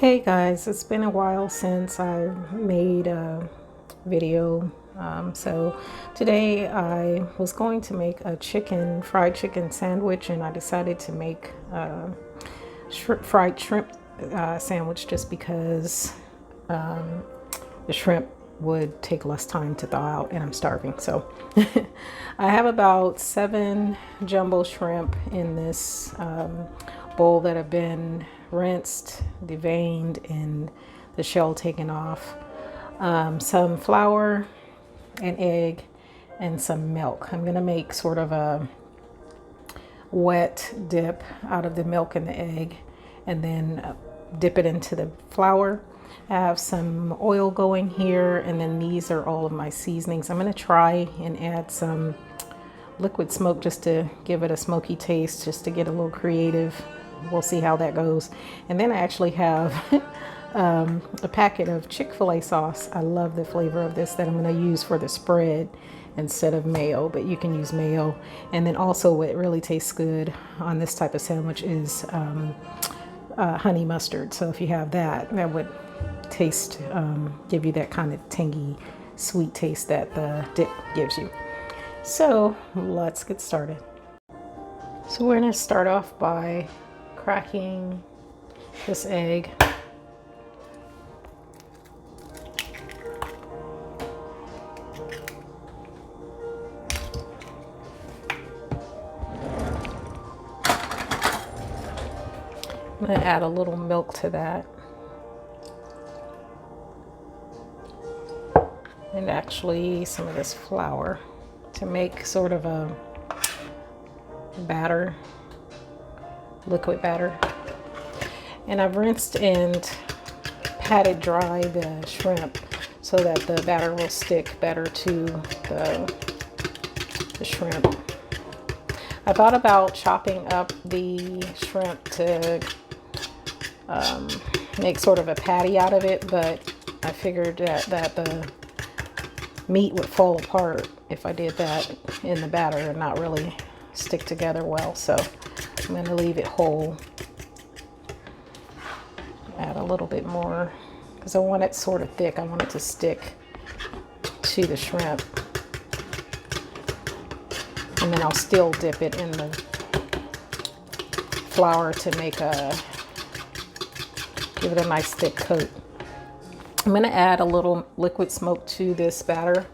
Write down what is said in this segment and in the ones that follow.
Hey guys, it's been a while since I made a video. So today I was going to make a fried chicken sandwich, and I decided to make a fried shrimp sandwich just because the shrimp would take less time to thaw out and I'm starving. So I have about 7 jumbo shrimp in this bowl that have been rinsed, deveined, and the shell taken off. Some flour, an egg, and some milk. I'm gonna make sort of a wet dip out of the milk and the egg, and then dip it into the flour. I have some oil going here, and then these are all of my seasonings. I'm gonna try and add some liquid smoke just to give it a smoky taste, just to get a little creative. We'll see how that goes. And then I actually have a packet of Chick-fil-A sauce. I love the flavor of this that I'm going to use for the spread instead of mayo, but you can use mayo. And then also what really tastes good on this type of sandwich is honey mustard. So if you have that, that would taste, give you that kind of tangy, sweet taste that the dip gives you. So let's get started. So we're going to start off by cracking this egg. I'm going to add a little milk to that. And actually some of this flour to make sort of a batter, liquid batter. And I've rinsed and patted dry the shrimp so that the batter will stick better to the shrimp. I thought about chopping up the shrimp to make sort of a patty out of it, but I figured that the meat would fall apart if I did that in the batter and not really stick together well. So I'm going to leave it whole. Add a little bit more because I want it sort of thick. I want it to stick to the shrimp. And then I'll still dip it in the flour to give it a nice thick coat. I'm going to add a little liquid smoke to this batter.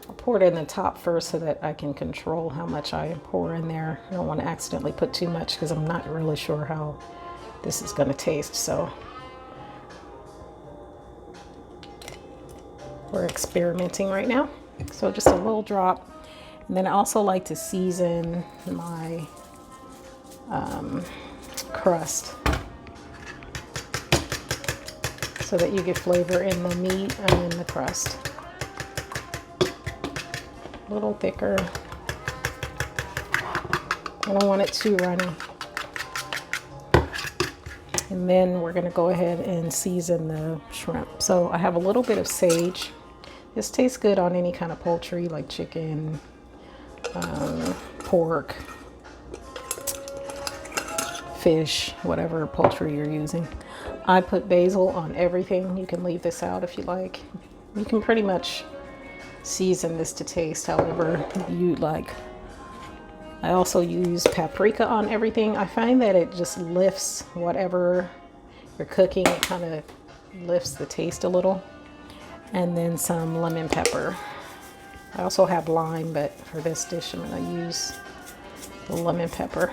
I'll pour it in the top first so that I can control how much I pour in there. I don't want to accidentally put too much because I'm not really sure how this is going to taste. So we're experimenting right now. So just a little drop. And then I also like to season my crust so that you get flavor in the meat and in the crust. A little thicker. I don't want it too runny. And then we're gonna go ahead and season the shrimp. So I have a little bit of sage. This tastes good on any kind of poultry like chicken, pork, fish, whatever poultry you're using. I put basil on everything. You can leave this out if you like. You can pretty much season this to taste however you like. I also use paprika on everything. I find that it just lifts whatever you're cooking. It kind of lifts the taste a little. And then some lemon pepper. I also have lime, but for this dish I'm going to use the lemon pepper.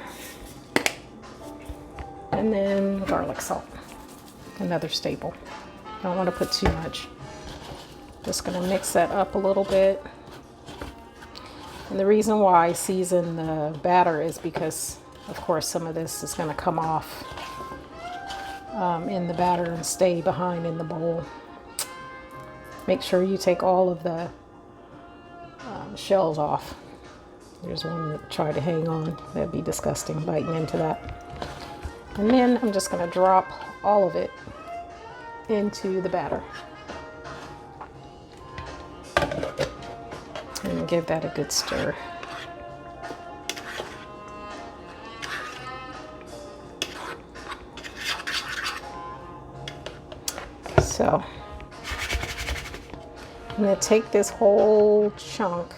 And then garlic salt, another staple. Don't want to put too much. Just going to mix that up a little bit. And the reason why I season the batter is because, of course, some of this is going to come off in the batter and stay behind in the bowl. Make sure you take all of the shells off. There's one that tried to hang on. That'd be disgusting, biting into that. And then I'm just going to drop all of it into the batter. And give that a good stir. So I'm gonna take this whole chunk,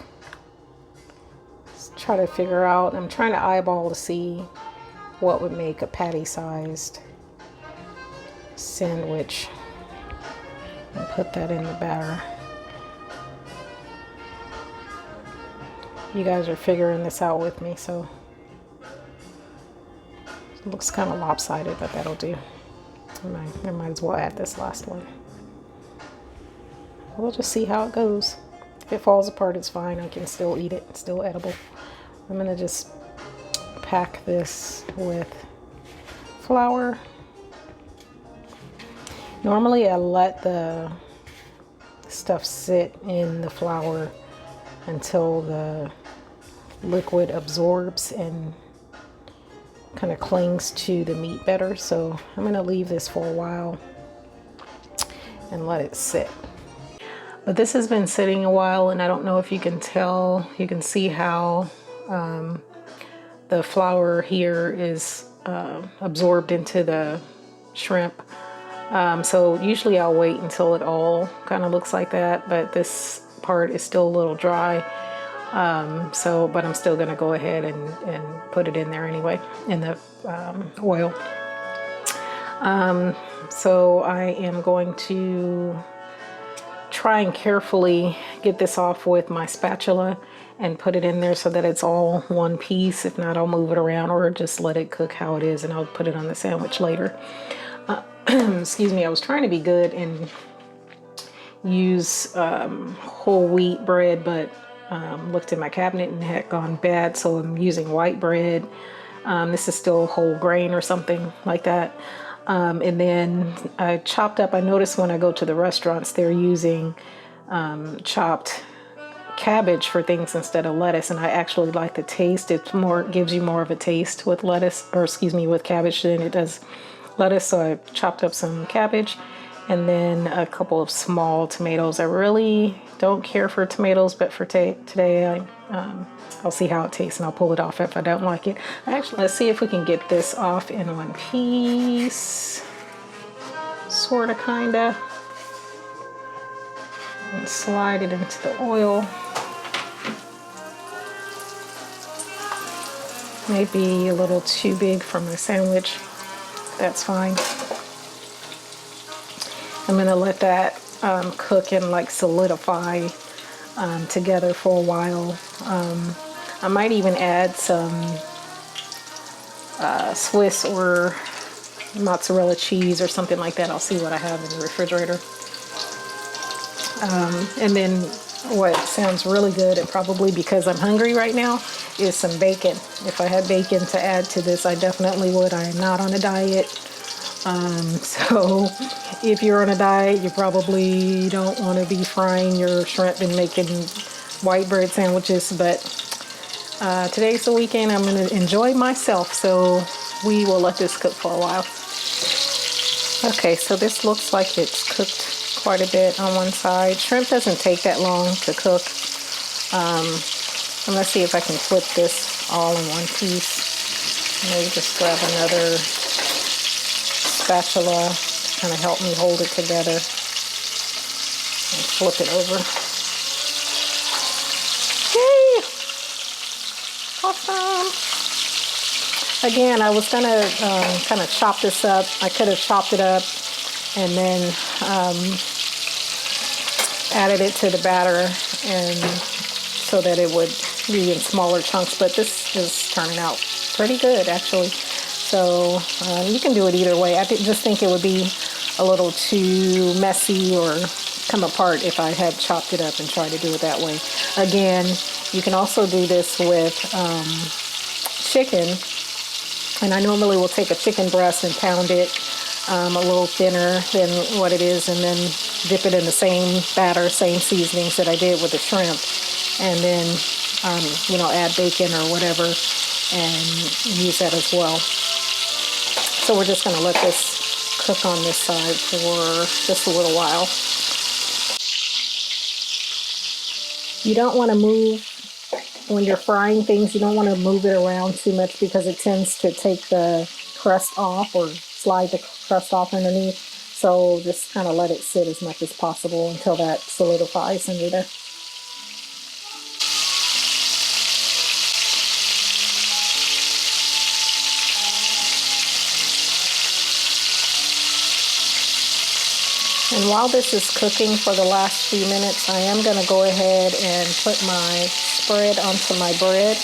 try to figure out, I'm trying to eyeball to see what would make a patty-sized sandwich, and put that in the batter. You guys are figuring this out with me, so it looks kind of lopsided, but that'll do. I might as well add this last one. We'll just see how it goes. If it falls apart, it's fine. I can still eat it. It's still edible. I'm gonna just pack this with flour. Normally I let the stuff sit in the flour until the liquid absorbs and kind of clings to the meat better. So I'm going to leave this for a while and let it sit. But this has been sitting a while, and I don't know if you can tell, you can see how the flour here is absorbed into the shrimp. So usually I'll wait until it all kind of looks like that, but this part is still a little dry. But I'm still gonna go ahead and put it in there anyway, in the oil. So I am going to try and carefully get this off with my spatula and put it in there so that it's all one piece. If not, I'll move it around or just let it cook how it is, and I'll put it on the sandwich later. Excuse me, I was trying to be good and use whole wheat bread, but looked in my cabinet and it had gone bad, so I'm using white bread. This is still whole grain or something like that. And then I chopped up, I noticed when I go to the restaurants, they're using chopped cabbage for things instead of lettuce, and I actually like the taste. It's more, gives you more of a taste with lettuce, or excuse me, with cabbage than it does lettuce. So I chopped up some cabbage and then a couple of small tomatoes. I really don't care for tomatoes, but for today I'll see how it tastes and I'll pull it off if I don't like it. Actually, let's see if we can get this off in one piece, sorta, kinda, and slide it into the oil. Maybe a little too big for my sandwich. That's fine. I'm gonna let that cook and like solidify together for a while. I might even add some Swiss or mozzarella cheese or something like that. I'll see what I have in the refrigerator. And then what sounds really good, and probably because I'm hungry right now, is some bacon. If I had bacon to add to this, I definitely would. I am not on a diet. So if you're on a diet, you probably don't want to be frying your shrimp and making white bread sandwiches, but today's the weekend. I'm going to enjoy myself, so we will let this cook for a while. Okay, so this looks like it's cooked quite a bit on one side. Shrimp doesn't take that long to cook. And let's see if I can flip this all in one piece. Maybe just grab another spatula to kind of help me hold it together and flip it over. Yay! Awesome! Again, I was gonna kind of chop this up. I could have chopped it up and then added it to the batter, and so that it would be in smaller chunks, but this is turning out pretty good actually. So you can do it either way. I just think it would be a little too messy or come apart if I had chopped it up and tried to do it that way. Again, you can also do this with chicken, and I normally will take a chicken breast and pound it a little thinner than what it is, and then dip it in the same batter, same seasonings that I did with the shrimp, and then add bacon or whatever and use that as well. So we're just going to let this cook on this side for just a little while. You don't want to move, when you're frying things, you don't want to move it around too much because it tends to take the crust off or slide the crust off underneath. So just kind of let it sit as much as possible until that solidifies under there. And while this is cooking for the last few minutes, I am going to go ahead and put my spread onto my bread.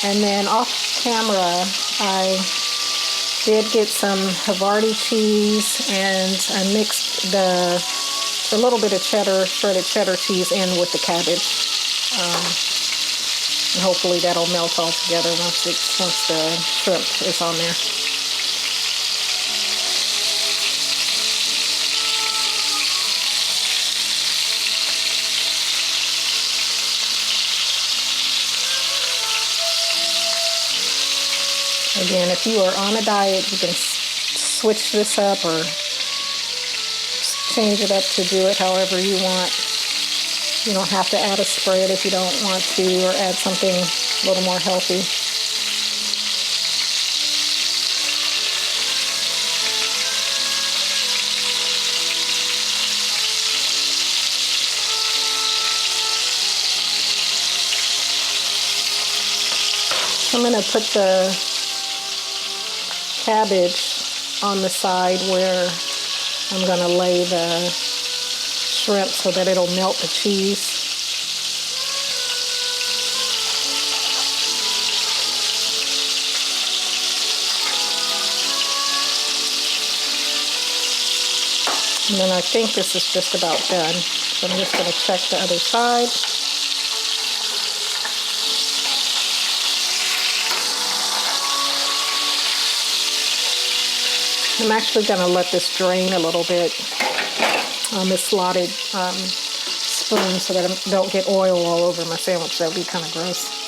And then off camera, I did get some Havarti cheese, and I mixed a little bit of cheddar, shredded cheddar cheese in with the cabbage. And hopefully that'll melt all together once the shrimp is on there. Again, if you are on a diet, you can switch this up or change it up to do it however you want. You don't have to add a spread if you don't want to, or add something a little more healthy. I'm going to put the cabbage on the side where I'm going to lay the shrimp so that it'll melt the cheese. And then I think this is just about done. So I'm just going to check the other side. I'm actually going to let this drain a little bit on this slotted spoon so that I don't get oil all over my sandwich. That would be kind of gross.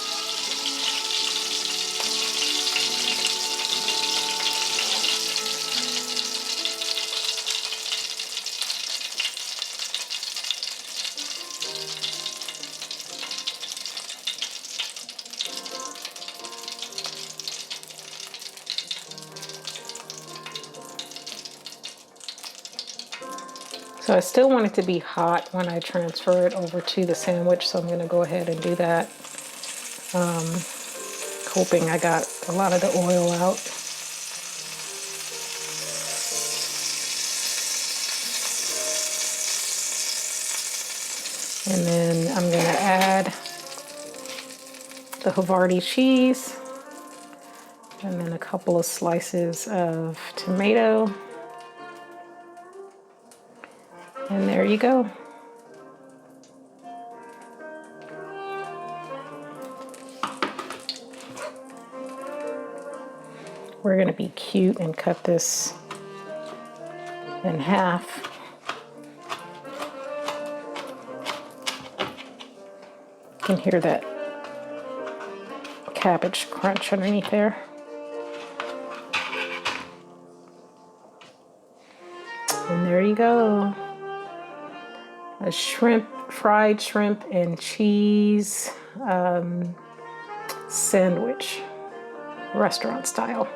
So I still want it to be hot when I transfer it over to the sandwich, so I'm going to go ahead and do that. Hoping I got a lot of the oil out. And then I'm going to add the Havarti cheese, and then a couple of slices of tomato. And there you go. We're going to be cute and cut this in half. You can hear that cabbage crunch underneath there. And there you go. A fried shrimp and cheese sandwich, restaurant style.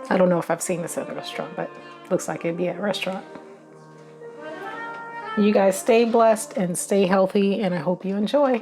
I don't know if I've seen this at a restaurant, but looks like it'd be at a restaurant. You guys stay blessed and stay healthy, and I hope you enjoy.